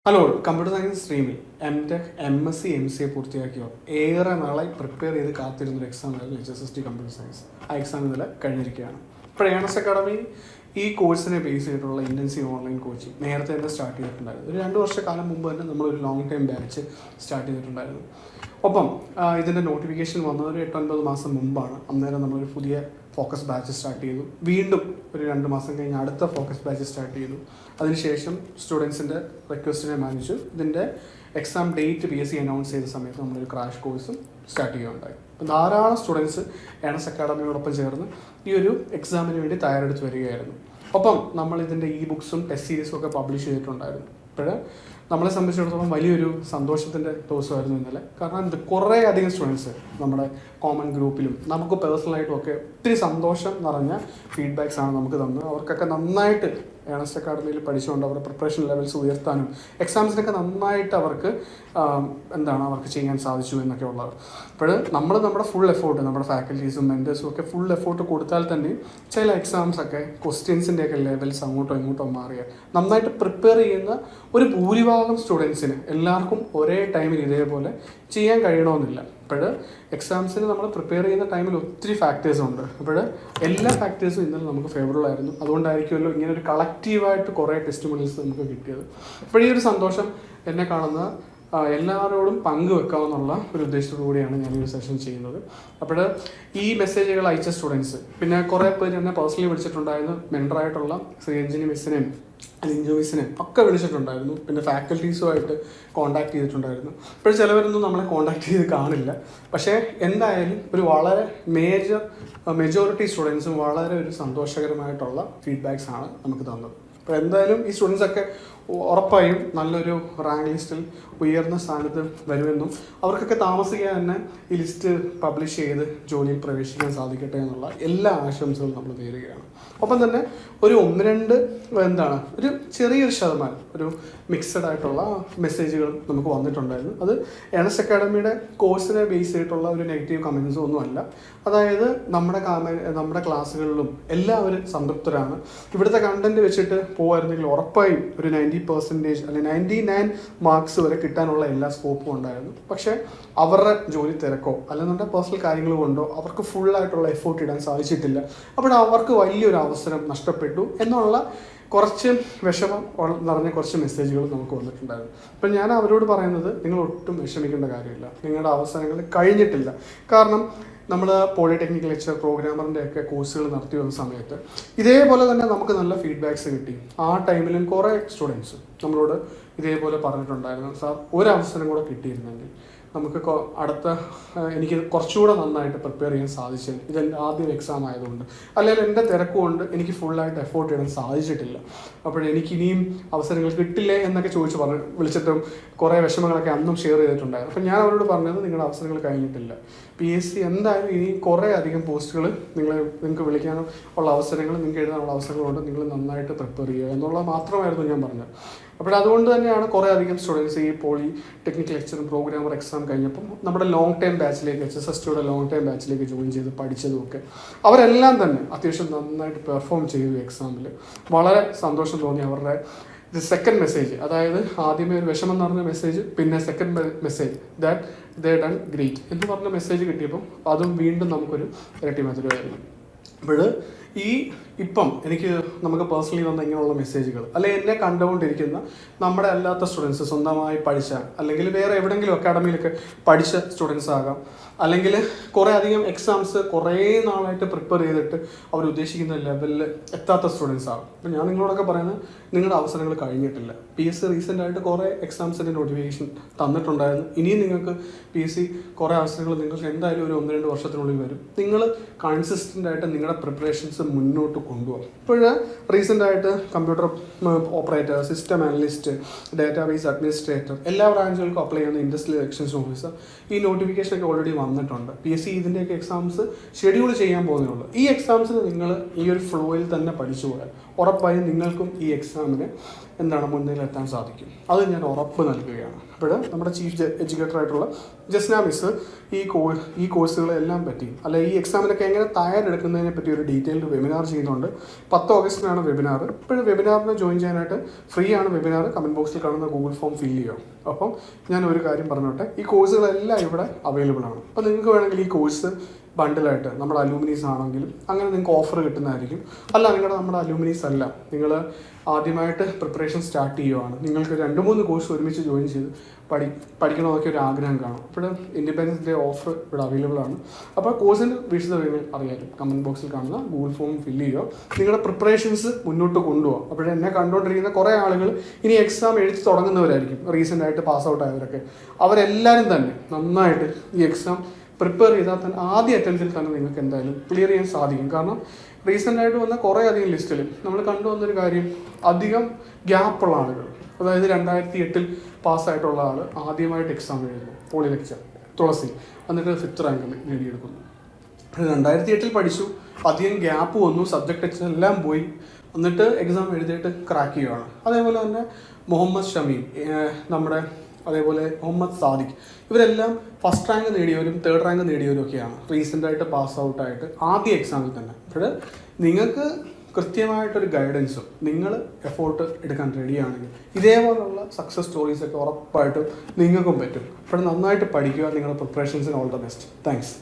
Hello, computer science സ്ട്രീമിൽ M Tech MSc MCA പൂർത്തിയാക്കിയോ ഏറെ നാളായി പ്രിപ്പയർ ചെയ്ത് കാത്തിരുന്നൊരു എക്സാമായിരുന്നു HSST കമ്പ്യൂട്ടർ സയൻസ്. ആ എക്സാം ഇന്നലെ കഴിഞ്ഞിരിക്കുകയാണ്. ഇപ്പോൾ ഏണസ് അക്കാഡമി ഈ കോഴ്സിനെ ബേസ് ചെയ്തിട്ടുള്ള ഇൻറ്റൻസീവ് ഓൺലൈൻ കോച്ചിങ് നേരത്തെ തന്നെ സ്റ്റാർട്ട് ചെയ്തിട്ടുണ്ടായിരുന്നു. ഒരു 2 വർഷക്കാലം മുമ്പ് തന്നെ നമ്മളൊരു ലോങ് ടൈം ബാച്ച് സ്റ്റാർട്ട് ചെയ്തിട്ടുണ്ടായിരുന്നു. ഒപ്പം ഇതിൻ്റെ നോട്ടിഫിക്കേഷൻ വന്നത് ഒരു 8-9 മാസം മുമ്പാണ്. അന്നേരം നമ്മളൊരു പുതിയ ഫോക്കസ് ബാച്ച് സ്റ്റാർട്ട് ചെയ്തു. വീണ്ടും ഒരു 2 മാസം കഴിഞ്ഞ് അടുത്ത ഫോക്കസ് ബാച്ച് സ്റ്റാർട്ട് ചെയ്തു. അതിനുശേഷം സ്റ്റുഡൻസിൻ്റെ റിക്വസ്റ്റിനെ മാനിച്ചു ഇതിൻ്റെ എക്സാം ഡേറ്റ് PSC അനൗൺസ് ചെയ്ത സമയത്ത് നമ്മളൊരു ക്രാഷ് കോഴ്സും സ്റ്റാർട്ട് ചെയ്യുകയുണ്ടായി. അപ്പം ധാരാളം സ്റ്റുഡൻസ് ഏണസ് അക്കാഡമിയോടൊപ്പം ചേർന്ന് ഈ ഒരു എക്സാമിന് വേണ്ടി തയ്യാറെടുത്ത് വരികയായിരുന്നു. ഒപ്പം നമ്മൾ ഇതിൻ്റെ ബുക്സും ടെസ്റ്റ് സീരീസും ഒക്കെ പബ്ലിഷ് ചെയ്തിട്ടുണ്ടായിരുന്നു. ഇപ്പോൾ നമ്മളെ സംബന്ധിച്ചിടത്തോളം വലിയൊരു സന്തോഷത്തിൻ്റെ ദിവസമായിരുന്നു ഇന്നലെ. കാരണം ഇത് കുറേ അധികം സ്റ്റുഡൻസ് നമ്മുടെ കോമൺ ഗ്രൂപ്പിലും നമുക്ക് പേഴ്സണലായിട്ടും ഒക്കെ ഒത്തിരി സന്തോഷം നിറഞ്ഞ ഫീഡ്ബാക്സ് ആണ് നമുക്ക് തന്നത്. അവർക്കൊക്കെ നന്നായിട്ട് ഏണസ്റ്റ് അക്കാഡമിയിൽ പഠിച്ചുകൊണ്ട് അവരുടെ പ്രിപ്പറേഷൻ ലെവൽസ് ഉയർത്താനും എക്സാംസിനൊക്കെ നന്നായിട്ട് അവർക്ക് അവർക്ക് ചെയ്യാൻ സാധിച്ചു എന്നൊക്കെ ഉള്ളത്. അപ്പോൾ നമ്മുടെ ഫുൾ എഫോർട്ട്, നമ്മുടെ ഫാക്കൽറ്റീസും മെൻറ്റേഴ്സും ഒക്കെ ഫുൾ എഫോർട്ട് കൊടുത്താൽ തന്നെ ചില എക്സാംസൊക്കെ ക്വസ്റ്റ്യൻസിൻ്റെയൊക്കെ ലെവൽസ് അങ്ങോട്ടോ ഇങ്ങോട്ടോ മാറിയ നന്നായിട്ട് പ്രിപ്പയർ ചെയ്യുന്ന ഒരു ഭൂരിഭാഗം സ്റ്റുഡൻസിന് എല്ലാവർക്കും ഒരേ ടൈമിൽ ഇതേപോലെ ചെയ്യാൻ കഴിയണമെന്നില്ല. അപ്പോൾ എക്സാംസിന് നമ്മൾ പ്രിപ്പയർ ചെയ്യുന്ന ടൈമിൽ ഒത്തിരി ഫാക്ടേഴ്സ് ഉണ്ട്. അപ്പോൾ എല്ലാ ഫാക്ടേഴ്സും ഇന്നലെ നമുക്ക് ഫേവറബിൾ ആയിരുന്നു. അതുകൊണ്ടായിരിക്കുമല്ലോ ഇങ്ങനെ ഒരു കളക്റ്റീവായിട്ട് കുറേ ടെസ്റ്റിമോണിയൽസ് നമുക്ക് കിട്ടിയത്. അപ്പോൾ ഈ ഒരു സന്തോഷം എന്നെ കാണുന്ന എല്ലാവരോടും പങ്കുവെക്കാമെന്നുള്ള ഒരു ഉദ്ദേശത്തോടു കൂടിയാണ് ഞാൻ ഈ ഒരു സെഷൻ ചെയ്യുന്നത്. അപ്പോൾ ഈ മെസ്സേജുകൾ അയച്ച സ്റ്റുഡൻസ്, പിന്നെ കുറേ പേര് എന്നെ പേഴ്സണലി വിളിച്ചിട്ടുണ്ടായിരുന്നു. മെൻറ്ററായിട്ടുള്ള ശ്രീരഞ്ജിനി മിസ്സിനെയും ലിഞ്ചു മിസ്സിനെയും ഒക്കെ വിളിച്ചിട്ടുണ്ടായിരുന്നു. പിന്നെ ഫാക്കൽറ്റീസുമായിട്ട് കോൺടാക്ട് ചെയ്തിട്ടുണ്ടായിരുന്നു. ഇപ്പോൾ ചിലവരൊന്നും നമ്മളെ കോൺടാക്ട് ചെയ്ത് കാണില്ല. പക്ഷേ എന്തായാലും ഒരു വളരെ മെജോറിറ്റി സ്റ്റുഡൻസും വളരെ ഒരു സന്തോഷകരമായിട്ടുള്ള ഫീഡ്ബാക്സ് ആണ് നമുക്ക് തന്നത്. അപ്പോൾ എന്തായാലും ഈ സ്റ്റുഡൻസൊക്കെ ഉറപ്പായും നല്ലൊരു റാങ്ക് ലിസ്റ്റിൽ ഉയർന്ന സ്ഥാനത്ത് വരുമെന്നും അവർക്കൊക്കെ താമസിക്കാൻ തന്നെ ഈ ലിസ്റ്റ് പബ്ലിഷ് ചെയ്ത് ജോലിയിൽ പ്രവേശിക്കാൻ സാധിക്കട്ടെ എന്നുള്ള എല്ലാ ആശംസകളും നമ്മൾ നേരുകയാണ്. ഒപ്പം തന്നെ ഒരു 1-2 ഒരു ചെറിയൊരു ശതമാനം ഒരു മിക്സഡ് ആയിട്ടുള്ള മെസ്സേജുകളും നമുക്ക് വന്നിട്ടുണ്ടായിരുന്നു. അത് ഏണസ് അക്കാഡമിയുടെ കോഴ്സിനെ ബേസ് ചെയ്തിട്ടുള്ള ഒരു നെഗറ്റീവ് കമൻസും ഒന്നുമല്ല. അതായത് നമ്മുടെ ക്ലാസ്സുകളിലും എല്ലാവരും സംതൃപ്തരാണ്. ഇവിടുത്തെ കണ്ടന്റ് വെച്ചിട്ട് പോകുമായിരുന്നെങ്കിൽ ഉറപ്പായും ഒരു 90% അല്ലെങ്കിൽ 99 മാർക്സ് വരെ കിട്ടാനുള്ള എല്ലാ സ്കോപ്പും ഉണ്ടായിരുന്നു. പക്ഷേ അവരുടെ ജോലി തിരക്കോ അല്ലെന്നുണ്ടെങ്കിൽ പേഴ്സണൽ കാര്യങ്ങൾ കൊണ്ടോ അവർക്ക് ഫുള്ളായിട്ടുള്ള എഫോർട്ട് ഇടാൻ സാധിച്ചിട്ടില്ല. അപ്പോൾ അവർക്ക് വലിയൊരു അവസരം നഷ്ടപ്പെട്ടു എന്നുള്ള കുറച്ച് വിഷമം നിറഞ്ഞ കുറച്ച് മെസ്സേജുകൾ നമുക്ക് വന്നിട്ടുണ്ടായിരുന്നു. അപ്പം ഞാൻ അവരോട് പറയുന്നത്, നിങ്ങൾ ഒട്ടും വിഷമിക്കേണ്ട കാര്യമില്ല. നിങ്ങളുടെ അവസരങ്ങൾ കഴിഞ്ഞിട്ടില്ല. കാരണം നമ്മൾ പോളിടെക്നിക് ലെക്ചർ പ്രോഗ്രാമറിൻ്റെ ഒക്കെ കോഴ്സുകൾ നടത്തി വന്ന സമയത്ത് ഇതേപോലെ തന്നെ നമുക്ക് നല്ല ഫീഡ്ബാക്സ് കിട്ടി. ആ ടൈമിലും കുറേ സ്റ്റുഡൻസ് നമ്മളോട് ഇതേപോലെ പറഞ്ഞിട്ടുണ്ടായിരുന്നു, സാർ ഒരവസരം കൂടെ കിട്ടിയിരുന്നെങ്കിൽ നമുക്ക് എനിക്ക് കുറച്ചുകൂടെ നന്നായിട്ട് പ്രിപ്പയർ ചെയ്യാൻ സാധിച്ചില്ല. ഇതെൻ്റെ ആദ്യം എക്സാം ആയതുകൊണ്ട്, അല്ലെങ്കിൽ എൻ്റെ തിരക്കുകൊണ്ട് എനിക്ക് ഫുള്ളായിട്ട് എഫോർട്ട് ചെയ്യാൻ സാധിച്ചിട്ടില്ല. അപ്പോഴെനിക്കിനിയും അവസരങ്ങൾ കിട്ടില്ലേ എന്നൊക്കെ വിളിച്ചിട്ടും കുറേ വിഷമങ്ങളൊക്കെ അന്നും ഷെയർ ചെയ്തിട്ടുണ്ടായിരുന്നു. അപ്പം ഞാൻ അവരോട് പറഞ്ഞത്, നിങ്ങളുടെ അവസരങ്ങൾ കഴിഞ്ഞിട്ടില്ല. PSC എന്തായാലും ഇനി കുറേ അധികം പോസ്റ്റുകൾ നിങ്ങൾക്ക് വിളിക്കാനും ഉള്ള അവസരങ്ങൾ, നിങ്ങൾക്ക് എഴുതാനുള്ള അവസരങ്ങളുണ്ട്. നിങ്ങൾ നന്നായിട്ട് പ്രിപ്പയർ ചെയ്യുക എന്നുള്ളത് മാത്രമായിരുന്നു ഞാൻ പറഞ്ഞത്. അപ്പോൾ അതുകൊണ്ട് തന്നെയാണ് കുറേ അധികം സ്റ്റുഡൻസ് ഈ പോളിടെക്നിക് ലെക്ചറും പ്രോഗ്രാമർ എക്സാം കഴിഞ്ഞപ്പം നമ്മുടെ ലോങ് ടൈം ബാച്ചിലേക്ക് HSSTയുടെ ലോങ് ടൈം ബാച്ചിലേക്ക് ജോയിൻ ചെയ്ത് പഠിച്ചതുമൊക്കെ അവരെല്ലാം തന്നെ അത്യാവശ്യം നന്നായിട്ട് പെർഫോം ചെയ്തു എക്സാമിൽ. വളരെ സന്തോഷം തോന്നി അവരുടെ സെക്കൻഡ് മെസ്സേജ്, അതായത് ആദ്യമേ ഒരു വിഷമം നിറഞ്ഞ മെസ്സേജ്, പിന്നെ second message that they done great എന്ന് പറഞ്ഞ മെസ്സേജ് കിട്ടിയപ്പം അതും വീണ്ടും നമുക്കൊരു ഇരട്ടി മധുരമായിരുന്നു. അപ്പോൾ ഇപ്പം നമുക്ക് പേഴ്സണലി വന്ന ഇങ്ങനെയുള്ള മെസ്സേജുകൾ, അല്ലെങ്കിൽ എന്നെ കണ്ടുകൊണ്ടിരിക്കുന്ന നമ്മുടെ അല്ലാത്ത സ്റ്റുഡൻസ്, സ്വന്തമായി പഠിച്ച അല്ലെങ്കിൽ വേറെ എവിടെയെങ്കിലും അക്കാഡമിയിലൊക്കെ പഠിച്ച സ്റ്റുഡൻസ് ആകാം, അല്ലെങ്കിൽ കുറേ അധികം എക്സാംസ് കുറേ നാളായിട്ട് പ്രിപ്പയർ ചെയ്തിട്ട് അവർ ഉദ്ദേശിക്കുന്ന ലെവലിൽ എത്താത്ത സ്റ്റുഡൻസ് ആകും. അപ്പം ഞാൻ നിങ്ങളോടൊക്കെ പറയുന്നത്, നിങ്ങളുടെ അവസരങ്ങൾ കഴിഞ്ഞിട്ടില്ല. PSC റീസെൻ്റായിട്ട് കുറേ എക്സാംസിൻ്റെ നോട്ടിഫിക്കേഷൻ തന്നിട്ടുണ്ടായിരുന്നു. ഇനിയും നിങ്ങൾക്ക് PSC കുറേ അവസരങ്ങൾ നിങ്ങൾക്ക് എന്തായാലും ഒരു 1-2 വർഷത്തിനുള്ളിൽ വരും. നിങ്ങൾ കൺസിസ്റ്റൻ്റ് ആയിട്ട് നിങ്ങളുടെ പ്രിപ്പറേഷൻസ് മുന്നോട്ട് കൊണ്ടുപോകും. ഇപ്പോൾ റീസെൻ്റായിട്ട് computer operator, system analyst, database administrator എല്ലാ ബ്രാഞ്ചുകൾക്കും അപ്ലൈ ചെയ്യുന്ന ഇൻഡസ്ട്രിയൽ ഇലക്ഷൻസ് ഓഫീസർ ഈ നോട്ടിഫിക്കേഷനൊക്കെ ഓൾറെഡി വന്നിട്ടുണ്ട്. PSC ഇതിൻ്റെയൊക്കെ എക്സാംസ് ഷെഡ്യൂൾ ചെയ്യാൻ പോകുന്നുള്ളൂ. ഈ എക്സാംസിന് നിങ്ങൾ ഈ ഒരു ഫ്ലോയിൽ തന്നെ പഠിച്ചു പോയാൽ ഉറപ്പായും നിങ്ങൾക്കും ഈ എക്സാമിന് മുന്നിലെത്താൻ സാധിക്കും. അത് ഞാൻ ഉറപ്പ് നൽകുകയാണ്. അപ്പോൾ നമ്മുടെ ചീഫ് എഡ്യൂക്കേറ്റർ ആയിട്ടുള്ള ജസ്ന മിസ് ഈ കോഴ്സുകളെല്ലാം പറ്റി അല്ല ഈ എക്സാമിനൊക്കെ എങ്ങനെ തയ്യാറെടുക്കുന്നതിനെ പറ്റി ഒരു ഡീറ്റെയിൽഡ് വെബിനാർ ചെയ്യുന്നുണ്ട്. 10 ഓഗസ്റ്റിനാണ് വെബിനാർ. ഇപ്പോഴും വെബിനാറിന് ജോയിൻ ചെയ്യാനായിട്ട് ഫ്രീ ആണ് വെബിനാർ. കമൻറ്റ് ബോക്സിൽ കാണുന്ന ഗൂഗിൾ ഫോം ഫില്ല് ചെയ്യാം. അപ്പം ഞാൻ ഒരു കാര്യം പറഞ്ഞോട്ടെ, ഈ കോഴ്സുകളെല്ലാം ഇവിടെ അവൈലബിൾ ആണ്. അപ്പോൾ നിങ്ങൾക്ക് വേണമെങ്കിൽ ഈ കോഴ്സ് ബണ്ടിലായിട്ട് നമ്മുടെ അലൂമിനീസ് ആണെങ്കിലും അങ്ങനെ നിങ്ങൾക്ക് ഓഫർ കിട്ടുന്നതായിരിക്കും. അല്ല നമ്മുടെ അലൂമിനീസ് അല്ല, നിങ്ങൾ ആദ്യമായിട്ട് പ്രിപ്പറേഷൻ സ്റ്റാർട്ട് ചെയ്യുവാണ്, നിങ്ങൾക്ക് 2-3 കോഴ്സ് ഒരുമിച്ച് ജോയിൻ ചെയ്ത് പഠിക്കണമെന്നൊക്കെ ഒരു ആഗ്രഹം കാണും. അപ്പോൾ ഇൻഡിപെൻഡൻസ് ഡേ ഓഫർ ഇവിടെ അവൈലബിൾ ആണ്. അപ്പോൾ കോഴ്സിൻ്റെ വിശദവിവരങ്ങൾ അറിയാലും കമൻറ്റ് ബോക്സിൽ കാണുന്ന ഗൂഗിൾ ഫോം ഫില്ല് ചെയ്യുക, നിങ്ങളുടെ പ്രിപ്പറേഷൻസ് മുന്നോട്ട് കൊണ്ടുപോകാം. അപ്പോൾ എന്നെ കണ്ടുകൊണ്ടിരിക്കുന്ന കുറേ ആളുകൾ ഇനി എക്സാം എഴുതി തുടങ്ങുന്നവരായിരിക്കും, റീസെൻ്റ് ആയിട്ട് പാസ് ഔട്ട് ആയവരൊക്കെ. അവരെല്ലാവരും തന്നെ നന്നായിട്ട് ഈ എക്സാം പ്രിപ്പയർ ചെയ്താൽ തന്നെ ആദ്യ അറ്റംപ്റ്റിൽ തന്നെ നിങ്ങൾക്ക് എന്തായാലും ക്ലിയർ ചെയ്യാൻ സാധിക്കും. കാരണം റീസെൻ്റായിട്ട് വന്ന കുറേ അധികം ലിസ്റ്റിൽ നമ്മൾ കണ്ടുവന്നൊരു കാര്യം, അധികം ഗ്യാപ്പുള്ള ആളുകൾ, അതായത് 2008 പാസ്സായിട്ടുള്ള ആൾ ആദ്യമായിട്ട് എക്സാം എഴുതുന്നു, പോളി ലെക്ചർ തുളസി, എന്നിട്ട് 5th റാങ്ക് നേടിയെടുക്കുന്നു. 2008 പഠിച്ചു, അധികം ഗ്യാപ്പ് വന്നു, സബ്ജക്റ്റ് എല്ലാം പോയി, എന്നിട്ട് എക്സാം എഴുതിയിട്ട് ക്രാക്ക് ചെയ്യുകയാണ്. അതേപോലെ തന്നെ മുഹമ്മദ് ഷമീം, നമ്മുടെ അതേപോലെ മുഹമ്മദ് സാദിഖ്, ഇവരെല്ലാം 1st റാങ്ക് നേടിയവരും 3rd റാങ്ക് നേടിയവരും ഒക്കെയാണ് റീസെൻ്റായിട്ട് പാസ് ഔട്ടായിട്ട് ആദ്യ എക്സാമിൽ തന്നെ. അപ്പോൾ നിങ്ങൾക്ക് കൃത്യമായിട്ടൊരു ഗൈഡൻസും നിങ്ങൾ എഫോർട്ട് എടുക്കാൻ റെഡിയാണെങ്കിൽ ഇതേപോലുള്ള സക്സസ് സ്റ്റോറീസൊക്കെ ഉറപ്പായിട്ടും നിങ്ങൾക്കും പറ്റും. അപ്പോൾ നന്നായിട്ട് പഠിക്കുക, നിങ്ങളുടെ പ്രിപ്പറേഷൻസിന് ഓൾ ദ ബെസ്റ്റ്. താങ്ക്സ്.